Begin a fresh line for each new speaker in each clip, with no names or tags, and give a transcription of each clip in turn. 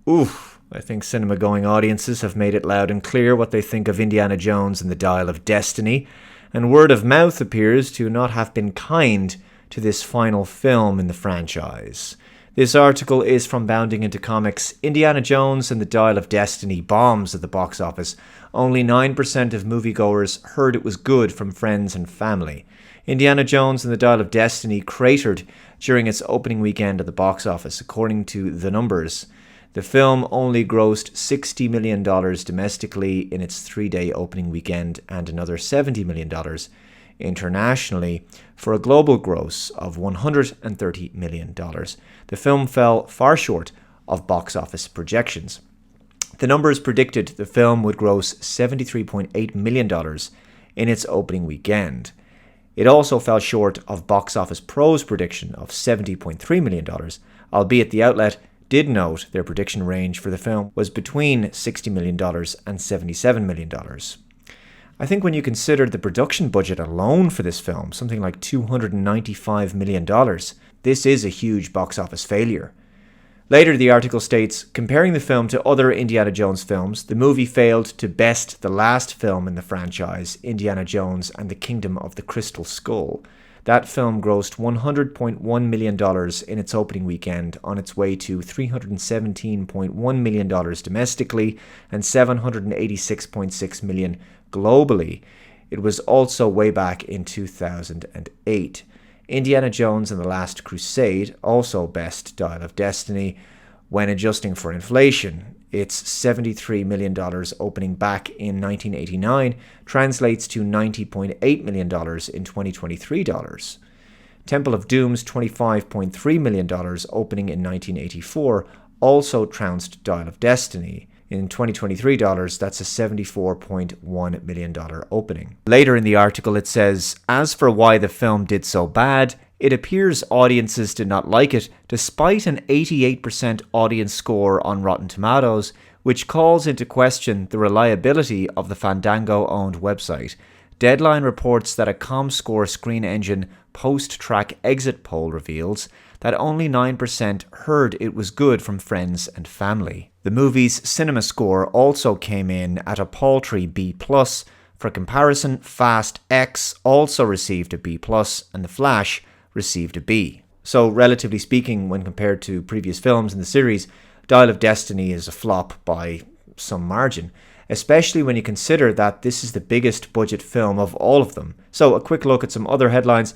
Oof, I think cinema-going audiences have made it loud and clear what they think of Indiana Jones and the Dial of Destiny, and word of mouth appears to not have been kind to this final film in the franchise. This article is from Bounding Into Comics. Indiana Jones and the Dial of Destiny bombs at the box office. Only 9% of moviegoers heard it was good from friends and family. Indiana Jones and the Dial of Destiny cratered during its opening weekend at the box office, according to The Numbers. The film only grossed $60 million domestically in its 3-day opening weekend and another $70 million internationally for a global gross of $130 million. The film fell far short of box office projections. The Numbers predicted the film would gross $73.8 million in its opening weekend. It also fell short of Box Office Pro's prediction of $70.3 million, albeit the outlet did note their prediction range for the film was between $60 million and $77 million. I think when you consider the production budget alone for this film, something like $295 million, this is a huge box office failure. Later, the article states, comparing the film to other Indiana Jones films, the movie failed to best the last film in the franchise, Indiana Jones and the Kingdom of the Crystal Skull. That film grossed $100.1 million in its opening weekend, on its way to $317.1 million domestically and $786.6 million globally. It was also way back in 2008. Indiana Jones and the Last Crusade, also best Dial of Destiny, when adjusting for inflation. Its $73 million opening back in 1989 translates to $90.8 million in 2023 dollars. Temple of Doom's $25.3 million opening in 1984 also trounced Dial of Destiny. In 2023 dollars, that's a $74.1 million opening. Later in the article it says, as for why the film did so bad, it appears audiences did not like it, despite an 88% audience score on Rotten Tomatoes, which calls into question the reliability of the Fandango-owned website. Deadline reports that a ComScore Screen Engine post-track exit poll reveals that only 9% heard it was good from friends and family. The movie's cinema score also came in at a paltry B+. For comparison, Fast X also received a B+, and The Flash received a B. So, relatively speaking, when compared to previous films in the series, Dial of Destiny is a flop by some margin, especially when you consider that this is the biggest budget film of all of them. So, a quick look at some other headlines.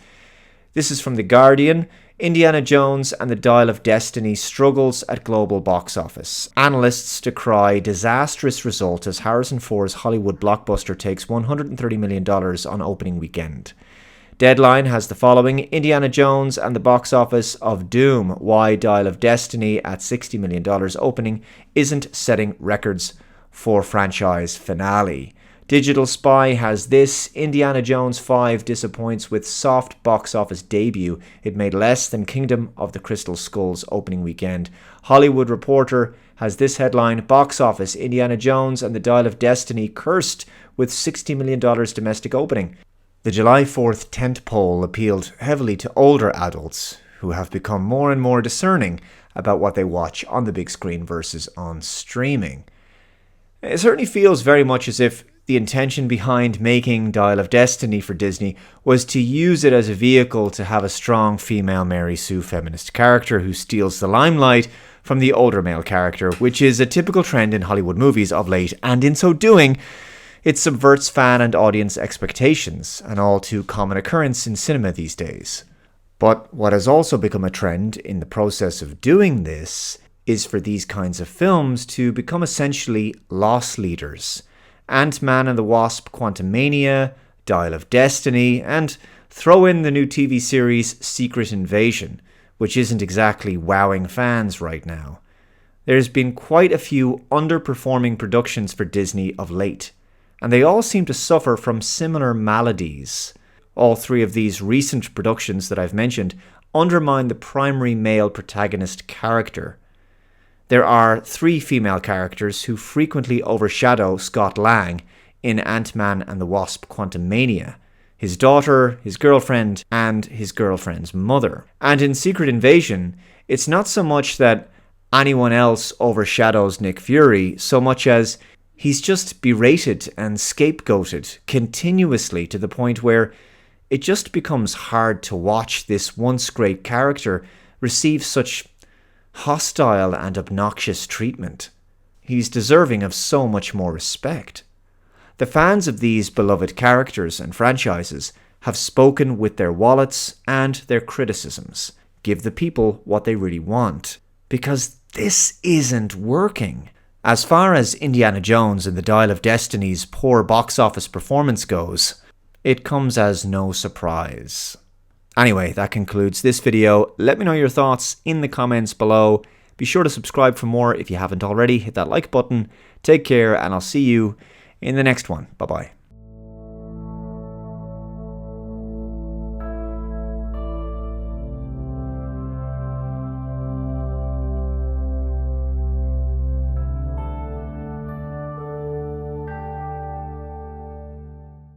This is from The Guardian. Indiana Jones and the Dial of Destiny struggles at global box office. Analysts decry disastrous result as Harrison Ford's Hollywood blockbuster takes $130 million on opening weekend. Deadline has the following: Indiana Jones and the box office of Doom. Why Dial of Destiny at $60 million opening isn't setting records for franchise finale. Digital Spy has this: Indiana Jones 5 disappoints with soft box office debut. It made less than Kingdom of the Crystal Skull's opening weekend. Hollywood Reporter has this headline: box office, Indiana Jones and the Dial of Destiny cursed with $60 million domestic opening. The July 4th tentpole appealed heavily to older adults who have become more and more discerning about what they watch on the big screen versus on streaming. It certainly feels very much as if the intention behind making Dial of Destiny for Disney was to use it as a vehicle to have a strong female Mary Sue feminist character who steals the limelight from the older male character, which is a typical trend in Hollywood movies of late, and in so doing, it subverts fan and audience expectations, an all too common occurrence in cinema these days. But what has also become a trend in the process of doing this is for these kinds of films to become essentially loss leaders. Ant-Man and the Wasp: Quantumania, Dial of Destiny, and throw in the new TV series Secret Invasion, which isn't exactly wowing fans right now. There's been quite a few underperforming productions for Disney of late, and they all seem to suffer from similar maladies. All three of these recent productions that I've mentioned undermine the primary male protagonist character. There are 3 female characters who frequently overshadow Scott Lang in Ant-Man and the Wasp: Quantumania: his daughter, his girlfriend, and his girlfriend's mother. And in Secret Invasion, it's not so much that anyone else overshadows Nick Fury so much as he's just berated and scapegoated continuously to the point where it just becomes hard to watch this once great character receive such hostile and obnoxious treatment. He's deserving of so much more respect. The fans of these beloved characters and franchises have spoken with their wallets and their criticisms. Give the people what they really want. Because this isn't working. As far as Indiana Jones and the Dial of Destiny's poor box office performance goes, it comes as no surprise. Anyway, that concludes this video. Let me know your thoughts in the comments below. Be sure to subscribe for more if you haven't already. Hit that like button. Take care, and I'll see you in the next one. Bye-bye.